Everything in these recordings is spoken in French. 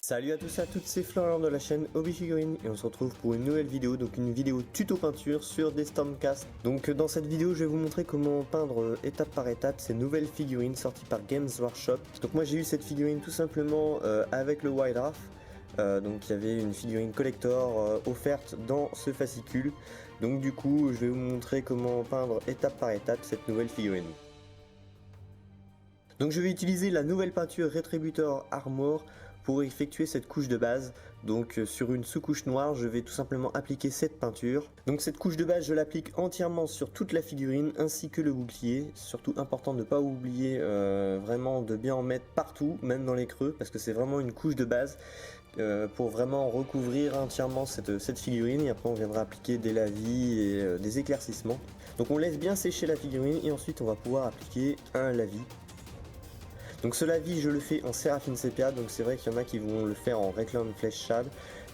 Salut à tous et à toutes, c'est Florian de la chaîne Hobby Figurines et on se retrouve pour une nouvelle vidéo, donc une vidéo tuto peinture sur des Stormcast. Donc dans cette vidéo je vais vous montrer comment peindre étape par étape ces nouvelles figurines sorties par Games Workshop. Donc moi j'ai eu cette figurine tout simplement avec le Wild Draft. Donc il y avait une figurine collector offerte dans ce fascicule. Donc du coup je vais vous montrer comment peindre étape par étape cette nouvelle figurine. Donc je vais utiliser la nouvelle peinture Retributor Armor pour effectuer cette couche de base. Donc sur une sous-couche noire, je vais tout simplement appliquer cette peinture. Donc cette couche de base, je l'applique entièrement sur toute la figurine ainsi que le bouclier. Surtout important de ne pas oublier vraiment de bien en mettre partout, même dans les creux, parce que c'est vraiment une couche de base pour vraiment recouvrir entièrement cette figurine. Et après on viendra appliquer des lavis et des éclaircissements. Donc on laisse bien sécher la figurine et ensuite on va pouvoir appliquer un lavis. Donc ce lavis je le fais en Seraphine Sepia, donc c'est vrai qu'il y en a qui vont le faire en Reclam Flesh Shad,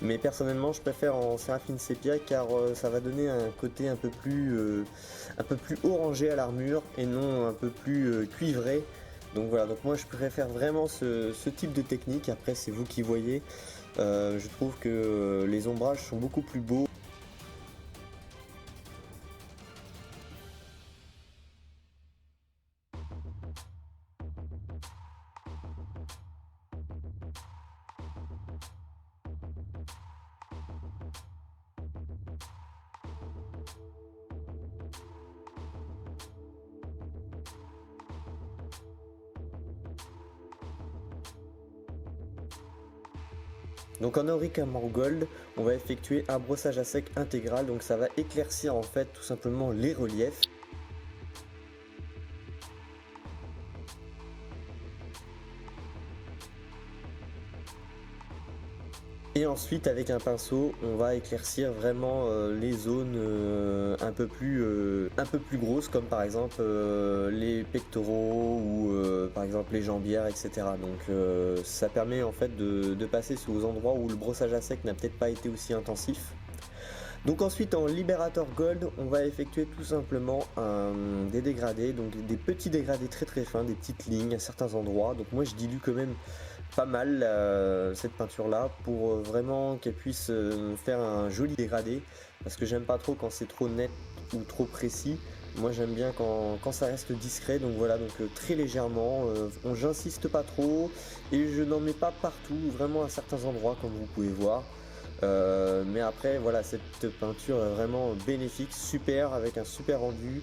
mais personnellement je préfère en Seraphine Sepia car ça va donner un côté un peu plus orangé à l'armure et non un peu plus cuivré. Donc voilà, donc moi je préfère vraiment ce type de technique. Après c'est vous qui voyez, je trouve que les ombrages sont beaucoup plus beaux. Donc en Auric Armor Gold, on va effectuer un brossage à sec intégral, donc ça va éclaircir en fait tout simplement les reliefs. Et ensuite avec un pinceau, on va éclaircir vraiment les zones un peu plus grosses, comme par exemple les pectoraux ou par exemple les jambières, etc. Donc ça permet en fait de passer aux endroits où le brossage à sec n'a peut-être pas été aussi intensif. Donc ensuite en Liberator Gold, on va effectuer tout simplement des dégradés, donc des petits dégradés très très fins, des petites lignes à certains endroits. Donc moi je dilue quand même pas mal cette peinture là pour vraiment qu'elle puisse faire un joli dégradé, parce que j'aime pas trop quand c'est trop net ou trop précis. Moi j'aime bien quand ça reste discret. Donc voilà, donc très légèrement, j'insiste pas trop et je n'en mets pas partout, vraiment à certains endroits comme vous pouvez voir. Mais après voilà, cette peinture est vraiment bénéfique, super, avec un super rendu.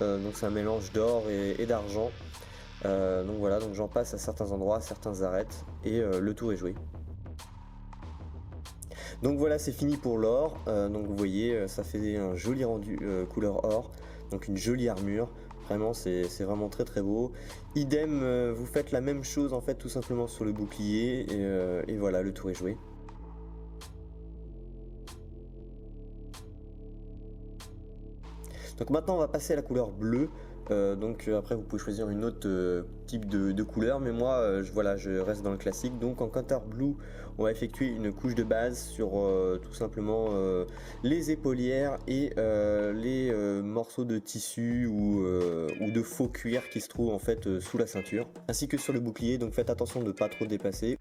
Donc c'est un mélange d'or et d'argent. Donc voilà, donc j'en passe à certains endroits, certains arêtes et le tour est joué. Donc voilà, c'est fini pour l'or. Donc vous voyez, ça fait un joli rendu couleur or, donc une jolie armure. Vraiment, c'est vraiment très très beau. Idem, vous faites la même chose en fait tout simplement sur le bouclier et voilà, le tour est joué. Donc maintenant on va passer à la couleur bleue. Après vous pouvez choisir une autre type de couleur, mais moi voilà, je reste dans le classique. Donc en Counter Blue, on va effectuer une couche de base sur tout simplement les épaulières et les morceaux de tissu ou de faux cuir qui se trouvent en fait sous la ceinture, ainsi que sur le bouclier. Donc faites attention de ne pas trop dépasser.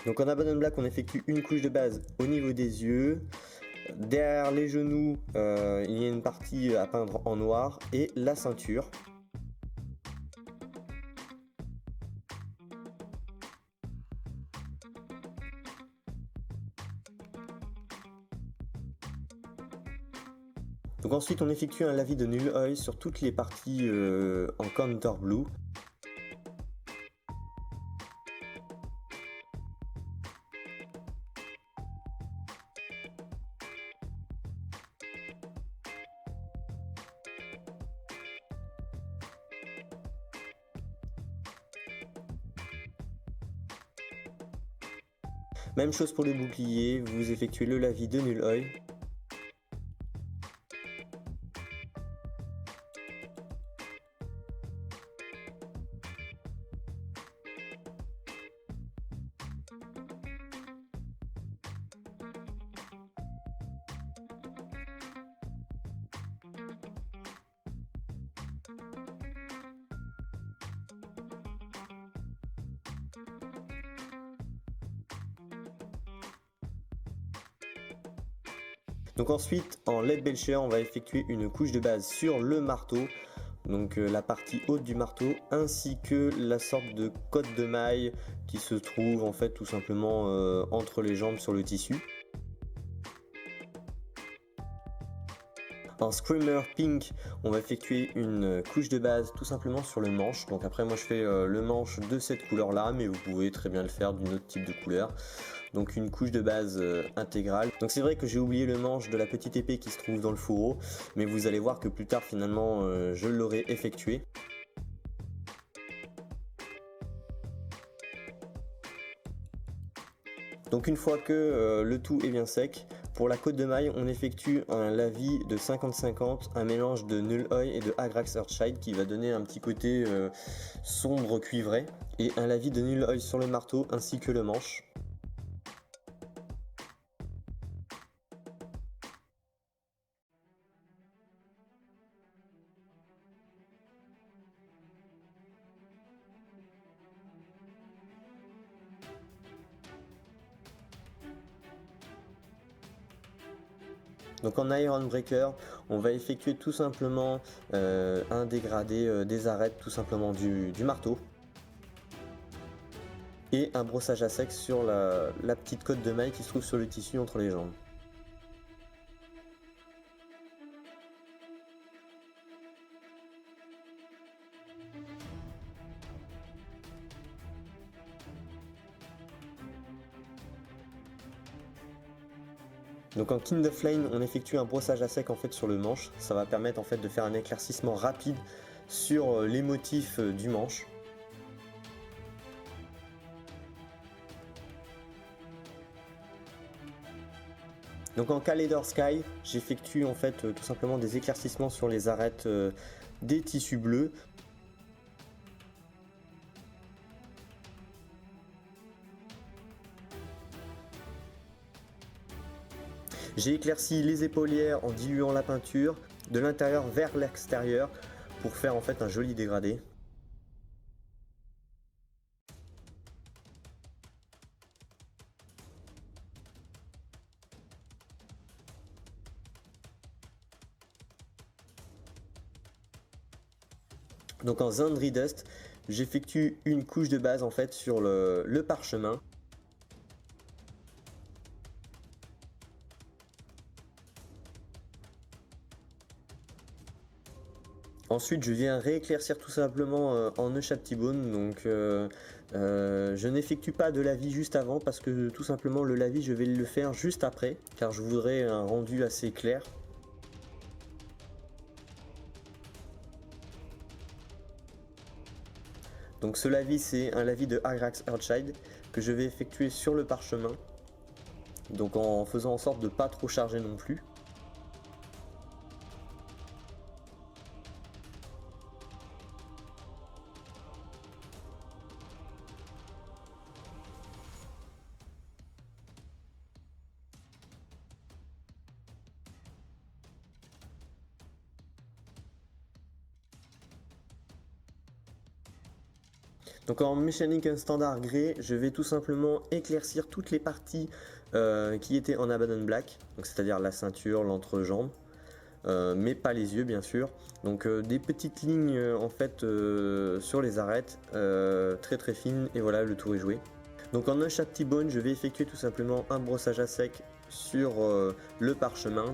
Donc en Abandon Black, on effectue une couche de base au niveau des yeux. Derrière les genoux, il y a une partie à peindre en noir et la ceinture. Donc ensuite on effectue un lavis de Null Oil sur toutes les parties en Counter Blue. Même chose pour le bouclier, vous effectuez le lavis de Null Oil. Donc ensuite en LED Belcher on va effectuer une couche de base sur le marteau, donc la partie haute du marteau, ainsi que la sorte de cotte de maille qui se trouve en fait tout simplement entre les jambes sur le tissu. En Screamer Pink, on va effectuer une couche de base tout simplement sur le manche. Donc après moi je fais le manche de cette couleur là, mais vous pouvez très bien le faire d'une autre type de couleur. Donc une couche de base intégrale. Donc c'est vrai que j'ai oublié le manche de la petite épée qui se trouve dans le fourreau, mais vous allez voir que plus tard finalement je l'aurai effectué. Donc une fois que le tout est bien sec, pour la cotte de maille, on effectue un lavis de 50-50, un mélange de Null Oil et de Agrax Earthshine qui va donner un petit côté sombre cuivré, et un lavis de Null Oil sur le marteau ainsi que le manche. Donc en Iron Breaker, on va effectuer tout simplement un dégradé des arêtes tout simplement du marteau, et un brossage à sec sur la petite cotte de maille qui se trouve sur le tissu entre les jambes. Donc en Kind of Flame, on effectue un brossage à sec en fait sur le manche. Ça va permettre en fait de faire un éclaircissement rapide sur les motifs du manche. Donc en Kaleidos Sky, j'effectue en fait tout simplement des éclaircissements sur les arêtes des tissus bleus. J'ai éclairci les épaulières en diluant la peinture de l'intérieur vers l'extérieur pour faire en fait un joli dégradé. Donc en Zandri Dust, j'effectue une couche de base en fait sur le parchemin. Ensuite, je viens rééclaircir tout simplement en Neuchâtel-Bone. Donc, je n'effectue pas de lavis juste avant parce que tout simplement le lavis, je vais le faire juste après, car je voudrais un rendu assez clair. Donc, ce lavis, c'est un lavis de Agrax Earthshine que je vais effectuer sur le parchemin. Donc, en faisant en sorte de ne pas trop charger non plus. Donc en Mechanic Standard Grey, je vais tout simplement éclaircir toutes les parties qui étaient en Abaddon Black, c'est-à-dire la ceinture, l'entrejambe, mais pas les yeux bien sûr. Donc des petites lignes en fait sur les arêtes, très très fines, et voilà, le tour est joué. Donc en Neuchâtel-Bone, je vais effectuer tout simplement un brossage à sec sur le parchemin.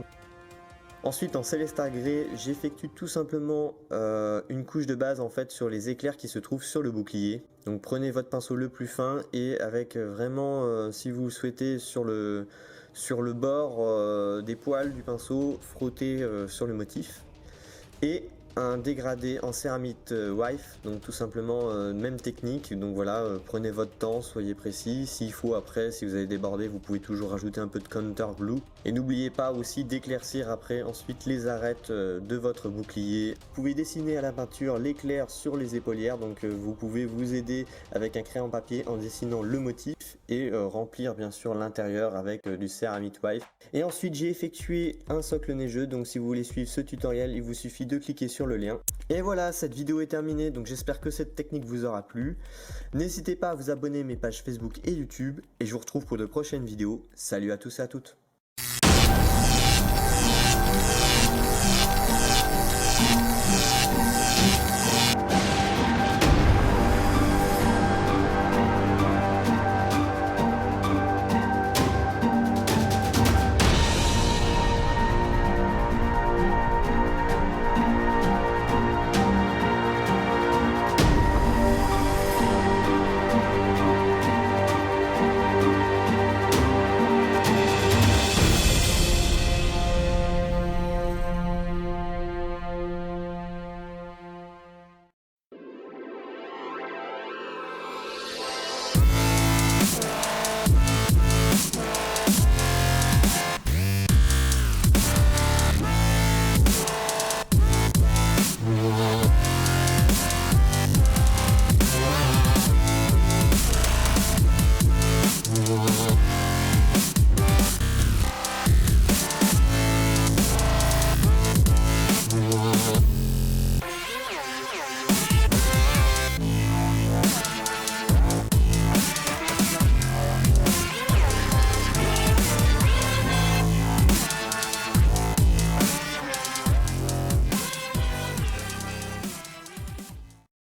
Ensuite en Celestar Grey, j'effectue tout simplement une couche de base en fait sur les éclairs qui se trouvent sur le bouclier. Donc prenez votre pinceau le plus fin et avec vraiment, si vous le souhaitez, sur le bord des poils du pinceau, frottez sur le motif. Et un dégradé en céramite wife, donc tout simplement même technique. Donc voilà, prenez votre temps, soyez précis. S'il faut après, si vous avez débordé, vous pouvez toujours rajouter un peu de counter glue. Et n'oubliez pas aussi d'éclaircir après ensuite les arêtes de votre bouclier. Vous pouvez dessiner à la peinture l'éclair sur les épaulières, donc vous pouvez vous aider avec un crayon papier en dessinant le motif et remplir bien sûr l'intérieur avec du céramite wife. Et ensuite j'ai effectué un socle neigeux, donc si vous voulez suivre ce tutoriel, il vous suffit de cliquer sur le lien. Et voilà, cette vidéo est terminée, donc j'espère que cette technique vous aura plu. N'hésitez pas à vous abonner à mes pages Facebook et YouTube, et je vous retrouve pour de prochaines vidéos. Salut à tous et à toutes.